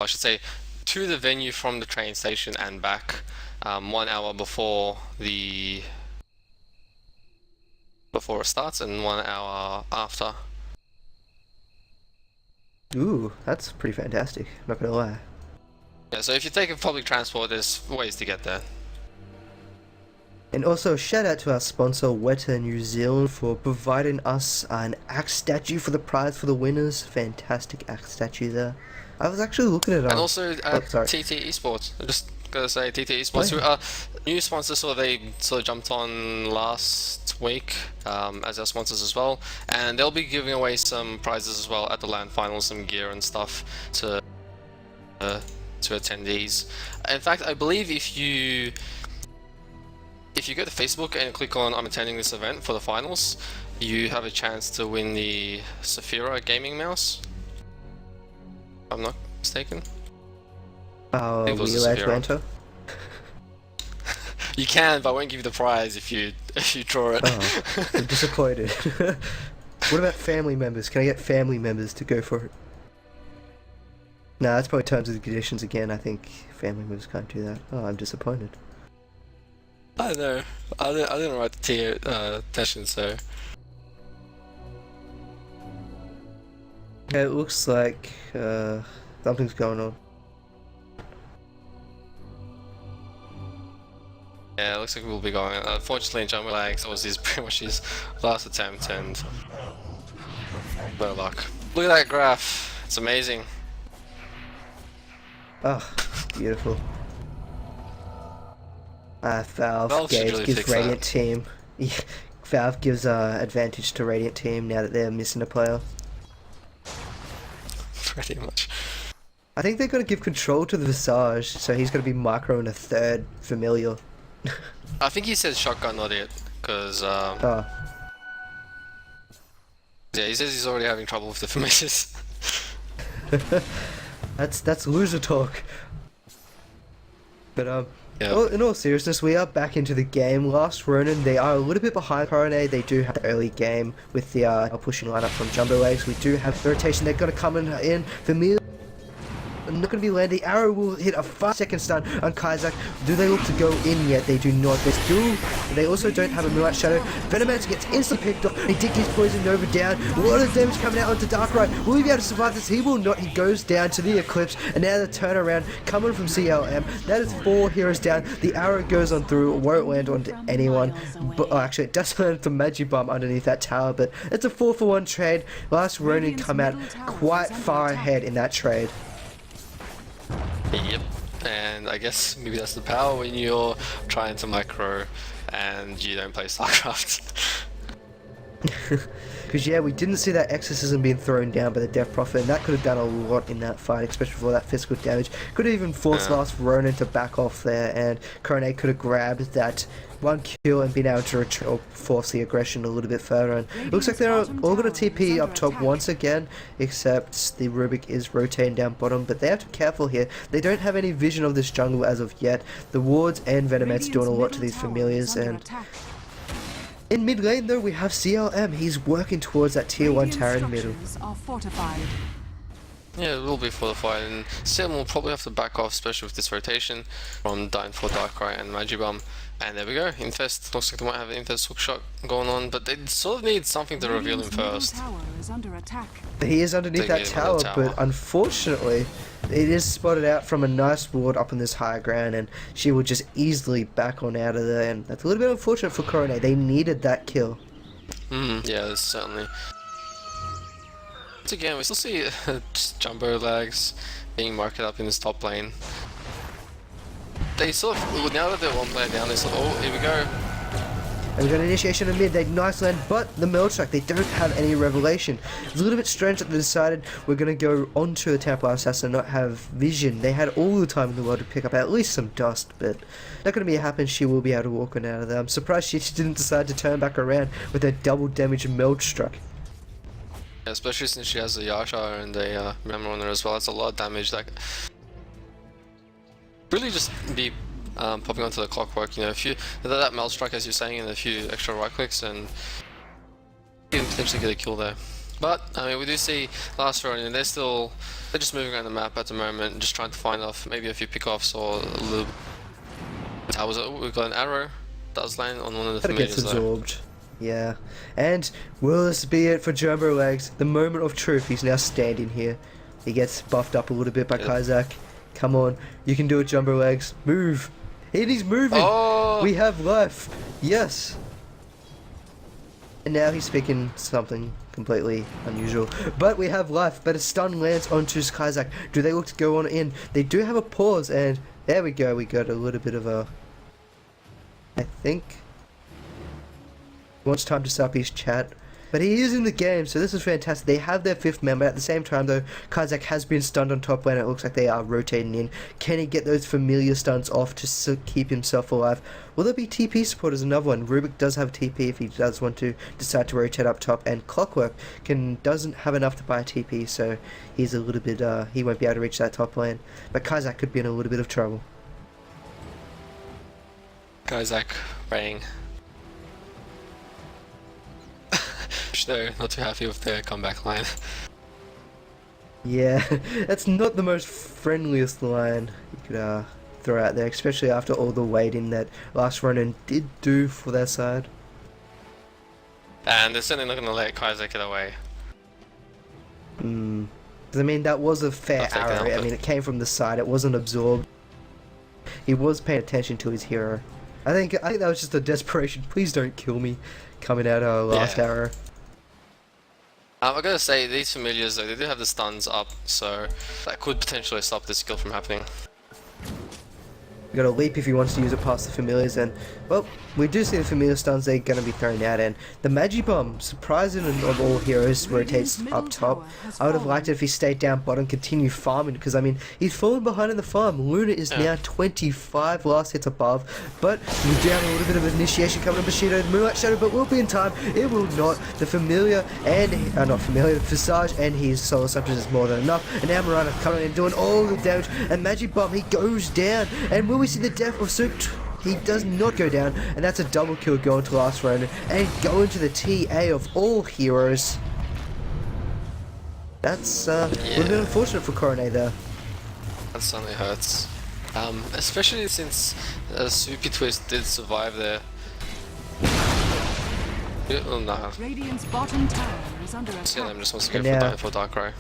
I should say, to the venue from the train station and back, 1 hour before it starts and 1 hour after. Ooh, that's pretty fantastic. Not gonna lie. Yeah, so if you take a public transport, there's ways to get there. And also, shout out to our sponsor, Weta New Zealand, for providing us an axe statue for the prize for the winners. Fantastic axe statue there. I was actually looking at And also sorry. TT Esports. I just gotta say TT Esports, who are new sponsors, so they sort of jumped on last week as our sponsors as well, and they'll be giving away some prizes as well at the LAN finals, some gear and stuff to attendees. In fact, I believe if you go to Facebook and click on "I'm attending this event for the finals," you have a chance to win the Saphira gaming mouse. If I'm not mistaken. Oh, think it was we allowed to enter? You can, but I won't give you the prize if you draw it. Oh, I'm disappointed. What about family members? Can I get family members to go for it? Nah, that's probably terms and conditions again. I think family members can't do that. Oh, I'm disappointed. I know. I didn't write the tier session, so. Yeah, it looks like something's going on. Yeah, it looks like we'll be going. Unfortunately, Jumbo Lags was pretty much his last attempt, and no luck. Look at that graph. It's amazing. Oh, beautiful. Valve Valve gives Radiant Team. Valve gives advantage to Radiant Team now that they're missing a player. Pretty much. I think they're going to give control to the Visage, so he's going to be micro in a third familiar. I think he said shotgun, not it, because Oh. yeah, he says he's already having trouble with the familiars. That's loser talk. But Yeah. well, in all seriousness, we are back into the game. Last Ronin, they are a little bit behind Coronae. They do have the early game with the pushing lineup from Jumbo Legs. We do have the rotation. They're going to come in familiar. Not going to be landing. Arrow will hit a 5-second stun on Kaisak. Do they look to go in yet? They do not. They also don't have a Moonlight Shadow. Venomancer gets instant picked off. He did his Poison Nova down. A lot of damage coming out onto Darkrai. Will he be able to survive this? He will not. He goes down to the Eclipse. And now the turnaround coming from CLM. That is 4 heroes down. The arrow goes on through. It won't land onto anyone. But actually, it does land to Magibomb underneath that tower. But it's a 4-for-1 trade. Last Ronin come out quite far ahead in that trade. Yep, and I guess maybe that's the power when you're trying to micro and you don't play StarCraft. Because yeah, we didn't see that exorcism being thrown down by the Death Prophet, and that could have done a lot in that fight, especially for that physical damage. Could have even forced last Ronin to back off there, and Coronae could have grabbed that one kill and been able to retreat or force the aggression a little bit further. And it looks like they're all going to TP up top once again, except the Rubik is rotating down bottom, but they have to be careful here. They don't have any vision of this jungle as of yet. The wards and Venomancer doing a lot to these familiars, and in mid lane though we have CLM. He's working towards that tier 1 tower in the middle. Yeah, it will be fortified, and Sim will probably have to back off, especially with this rotation from Dying for Darkrai and Magibomb. And there we go, Infest. Looks like they might have an Infest hook shot going on, but they sort of need something to reveal him first. He is underneath that tower, but unfortunately, it is spotted out from a nice ward up on this high ground, and she will just easily back on out of there, and that's a little bit unfortunate for Coronae. They needed that kill. Yeah, certainly. Once again, we still see just Jumbo Lags being marked up in this top lane. They sort of, now that they're one player down, they sort of, oh, here we go. And we got an initiation of mid, they nice land, but the Mill Track, they don't have any revelation. It's a little bit strange that they decided we're going to go onto the Templar Assassin and not have vision. They had all the time in the world to pick up at least some dust, but not going to be happen. She will be able to walk on out of there. I'm surprised she didn't decide to turn back around with a double damage Meld Struck. Yeah, especially since she has a Yasha and a Memor on her as well. That's a lot of damage. Like, really just be popping onto the clockwork, you know, that Meld Strike as you're saying, and a few extra right clicks, and you can potentially get a kill there. But I mean, we do see last Ronin, they're just moving around the map at the moment, just trying to find off maybe a few pickoffs or a little. We've got an arrow that was landing on one of the That familiars gets absorbed. Yeah. And will this be it for Jumbo Legs? The moment of truth. He's now standing here. He gets buffed up a little bit by Kazak. Come on, you can do it, Jumbo Legs. Move. And he's moving. Oh! We have life. Yes. And now he's speaking something completely unusual. But we have life. But a stun lands onto Kazak. Do they look to go on in? They do have a pause, and there we go. We got a little bit of a... I think... He wants time to stop his chat. But he is in the game, so this is fantastic. They have their 5th member. At the same time, though, Kazak has been stunned on top lane. It looks like they are rotating in. Can he get those familiar stuns off to keep himself alive? Will there be TP support as another one? Rubik does have TP if he does want to decide to rotate up top. And Clockwork doesn't have enough to buy a TP, so he's a little bit... he won't be able to reach that top lane. But Kazak could be in a little bit of trouble. Kazak praying. They're not too happy with their comeback line. Yeah, that's not the most friendliest line you could throw out there, especially after all the waiting that last Ronin did do for their side. And they're certainly not going to let Kazak get away. I mean, that was a fair arrow. I mean, it came from the side. It wasn't absorbed. He was paying attention to his hero. I think that was just a desperation. Please don't kill me. Coming out our last arrow. I gotta say, these familiars though, they do have the stuns up, so that could potentially stop this skill from happening. You gotta leap if he wants to use it past the familiars, and well, we do see the familiar stuns they're gonna be thrown out, and the Magi Bomb, surprising of all heroes, rotates up top. I would have liked it if he stayed down bottom, continue farming, because I mean, he's fallen behind in the farm. Luna is now 25 last hits above, but we do have a little bit of initiation coming on Bushido, the Moonlight Shadow, but will be in time. It will not. The familiar and not familiar, the Visage and his solo substance is more than enough, and now Marana coming in and doing all the damage, and Magi Bomb, he goes down, and will we see the death of Suit? He does not go down, and that's a double kill going to last Ronin and going to the TA of all heroes. That's a little bit unfortunate for Coronae there. That certainly hurts. Especially since Soupy Twist did survive there. Oh no. Radiant's bottom tower is under attack. CLM just wants to go for Darkrai.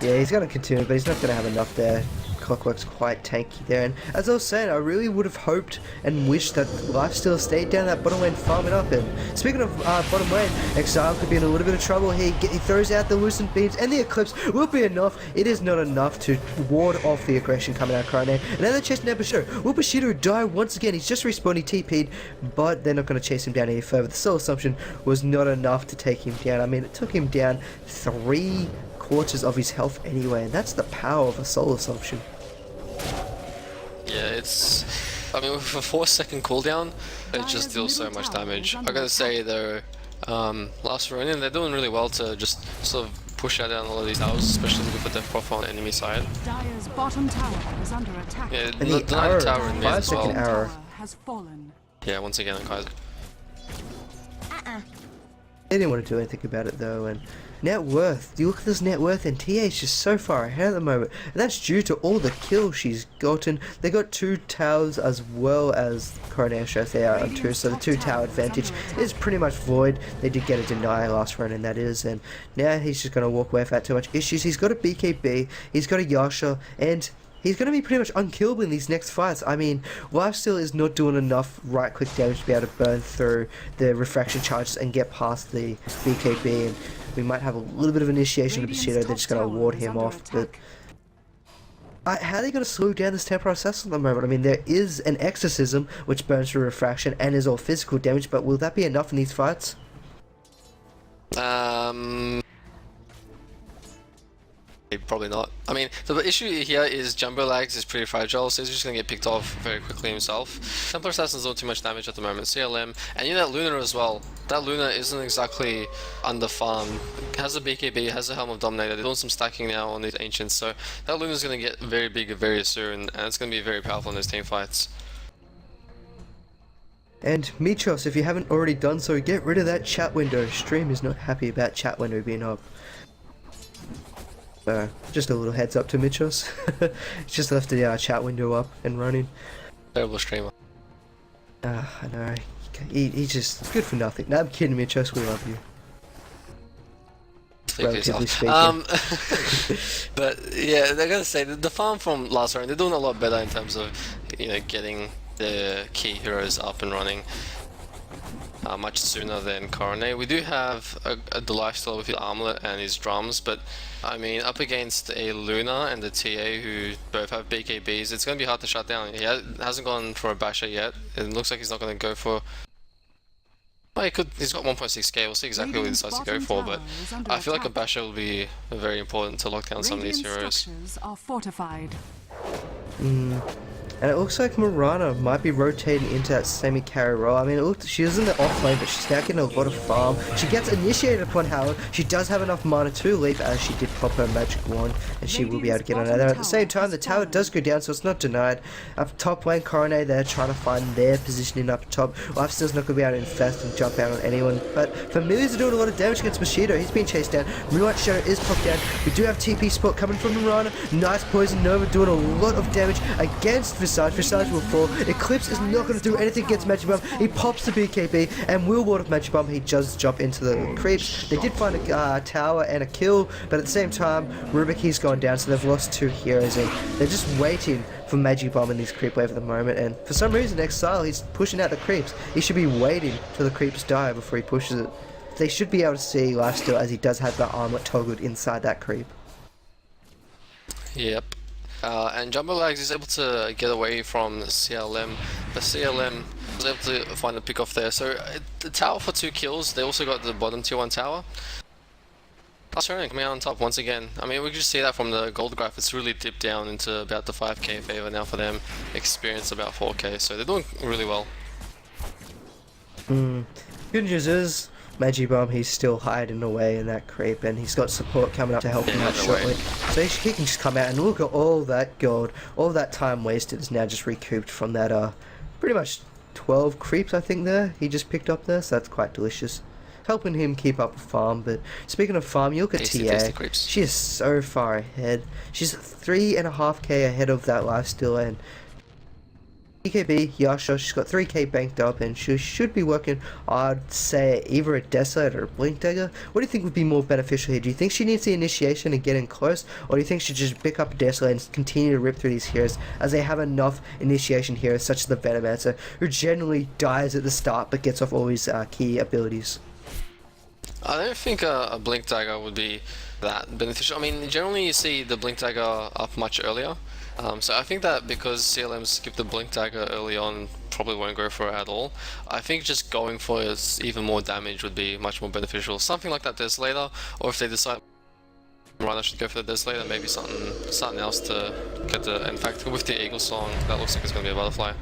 Yeah, he's going to continue, but he's not going to have enough there. Clockwork's quite tanky there, and as I was saying, I really would have hoped and wished that Lifesteal stayed down that bottom lane farming up. And speaking of bottom lane, Exile could be in a little bit of trouble. He throws out the Lucent Beams, and the Eclipse will be enough. It is not enough to ward off the aggression coming out of Coronae. And now they're chasing down Bushido. Will Bushido die once again? He's just respawned, he TP'd, but they're not going to chase him down any further. The Soul Assumption was not enough to take him down. I mean, it took him down 3/4 of his health anyway, and that's the power of a Soul Assumption. Yeah, I mean, with a 4-second cooldown, it just deals so much damage. I gotta say though, last Ronin, they're doing really well to just sort of push out down all of these towers, especially with the death profile on the enemy side. Dire's bottom tower is under attack. Yeah, And the Night Tower in mid as well. 5-second arrow. Has fallen. Yeah, once again, Kaiser. They didn't want to do anything about it though, and net worth, you look at this net worth, and TA is just so far ahead at the moment, and that's due to all the kills she's gotten. They got 2 towers as well as Coronae shows they are on 2, so the 2 tower advantage is pretty much void. They did get a deny last run, and that is, and now he's just going to walk away without too much issues. He's got a BKB, he's got a Yasha, and he's going to be pretty much unkillable in these next fights. I mean, Lifesteal is not doing enough right-click damage to be able to burn through the refraction charges and get past the BKB, and we might have a little bit of initiation of Bushido. They're just going to ward him off, but how are they going to slow down this temporary assassin at the moment? I mean, there is an exorcism which burns through refraction and is all physical damage, but will that be enough in these fights? Probably not. I mean, the issue here is Jumbo Lags is pretty fragile, so he's just gonna get picked off very quickly himself. Templar Assassin's doing too much damage at the moment. CLM, and you know that Luna as well. That Luna isn't exactly under farm. Has a BKB, has a Helm of Dominator. They're doing some stacking now on these Ancients, so that Luna's gonna get very big very soon, and it's gonna be very powerful in those team fights. And Michos, if you haven't already done so, get rid of that chat window. Stream is not happy about chat window being up. Just a little heads up to Michos. Just left the chat window up and running. Terrible streamer. I know. He's just good for nothing. No, I'm kidding, Michos. We love you. Relatively speaking. But yeah, I gotta say the farm from last round, they're doing a lot better in terms of, you know, getting the key heroes up and running much sooner than Coronae. We do have a lifesteal with his armlet and his drums, but I mean, up against a Luna and the TA who both have BKBs, it's going to be hard to shut down. He hasn't gone for a basher yet. It looks like he's not going to go for... Well, he could. He's got 1.6k. We'll see exactly what he decides to go for, but I feel like a basher will be very important to lock down some of these heroes. Are fortified. And it looks like Mirana might be rotating into that semi-carry role. I mean, she was in the off lane, but she's now getting a lot of farm. She gets initiated upon Howard. She does have enough mana to leap, as she did pop her magic wand, and she will be able to get on there. At the same time, the tower does go down, so it's not denied. Up top lane, Coronae, they're trying to find their positioning up top. Lifesteal's not going to be able to infest and jump out on anyone, but Familiars are doing a lot of damage against Mosquito. He's being chased down. Moonlight Shadow is popped down. We do have TP spot coming from Mirana. Nice Poison Nova doing a lot of damage against Visage. Visage will fall. Eclipse is not going to do anything against Magic Bomb. He pops the BKB and will ward off Magic Bomb. He does jump into the creeps. They did find a tower and a kill, but at the same time, Rubiki's gone down, so they've lost 2 heroes, and they're just waiting for Magic Bomb in this creep wave at the moment. And for some reason, Exile, he's pushing out the creeps. He should be waiting till the creeps die before he pushes it. They should be able to see Lifesteal, as he does have the armlet toggled inside that creep. Yep. And Jumbo Lags is able to get away from the CLM. The CLM was able to find a pick off there. So the tower for 2 kills. They also got the bottom tier 1 tower. Australis coming out on top once again. I mean, we can just see that from the gold graph. It's really dipped down into about the 5k favor now for them. Experience about 4k. So they're doing really well. Good news is, Magic Bomb, he's still hiding away in that creep, and he's got support coming up to help him out shortly. So he can just come out and look at all that gold, all that time wasted is now just recouped from that, pretty much 12 creeps I think there, he just picked up there, so that's quite delicious. Helping him keep up with farm, but speaking of farm, you look at TA, she is so far ahead. She's 3.5k ahead of that lifesteal, and BKB, Yasha, she's got 3k banked up, and she should be working, I'd say, either a Desolate or a Blink Dagger. What do you think would be more beneficial here? Do you think she needs the initiation and get in close, or do you think she should just pick up a Desolate and continue to rip through these heroes, as they have enough initiation heroes, such as the Venomancer, who generally dies at the start, but gets off all his key abilities? I don't think a Blink Dagger would be that beneficial. I mean, generally you see the Blink Dagger up much earlier. So I think that because CLM skipped the Blink Dagger early on, probably won't go for it at all. I think just going for even more damage would be much more beneficial. Something like that Desolator, or if they decide Rhino should go for the Desolator, maybe something else to get the... In fact, with the Eagle Song, that looks like it's going to be a butterfly.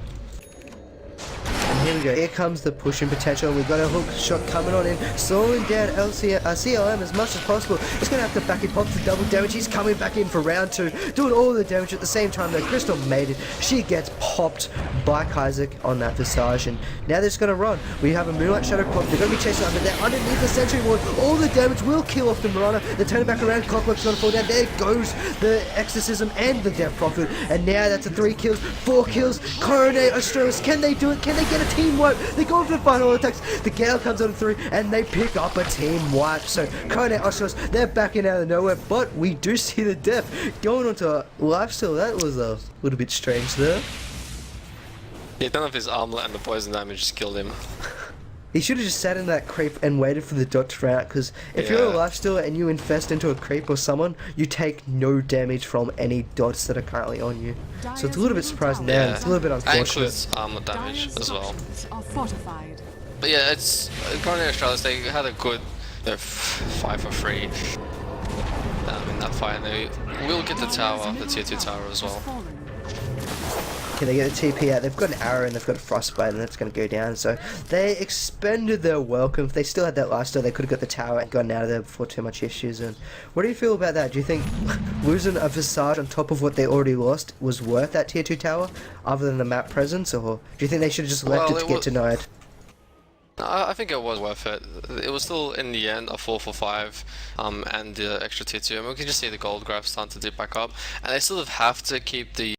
And here we go, here comes the pushing potential. We've got a hook shot coming on in, slowing down CLM as much as possible. He's going to have to back it, pops the double damage. He's coming back in for round 2, doing all the damage at the same time though. Crystal made it. She gets popped by Isaac on that Visage, and now they're just going to run. We have a Moonlight Shadow pop. They're going to be chasing under there, underneath the Sentry Ward. All the damage will kill off the Mirana. They're turning back around. Clockwork's going to fall down. There goes the Exorcism and the Death Prophet, and now that's a 3 kills, 4 kills. Coronae, Australis, can they do it? Can they get a team wipe? They're going for the final attacks. The Gale comes on 3 and they pick up a team wipe. So Coronae, Australis, they're backing out of nowhere, but we do see the Death going onto a lifesteal. That was a little bit strange there. Yeah, none of his armlet and the poison damage just killed him. He should have just sat in that creep and waited for the dot to run out, because if you're a lifestealer and you infest into a creep or someone, you take no damage from any dots that are currently on you. So it's a little bit surprising there, and it's a little bit unfortunate. And includes armlet damage as well. But yeah, it's Coronae Australis, they had a good 5 for free in that fight, and they will get the tower, the tier 2 tower as well. Okay, they get the TP out. They've got an arrow and they've got a frostbite, and that's going to go down. So they expended their welcome. If they still had that lifesteal, they could have got the tower and gotten out of there before too much issues. And what do you feel about that? Do you think losing a Visage on top of what they already lost was worth that tier 2 tower, other than the map presence, or do you think they should have just left it to get denied? I think it was worth it. It was still, in the end, a 4 for 5, and the extra tier 2. And we can just see the gold graph starting to dip back up. And they sort of have to keep the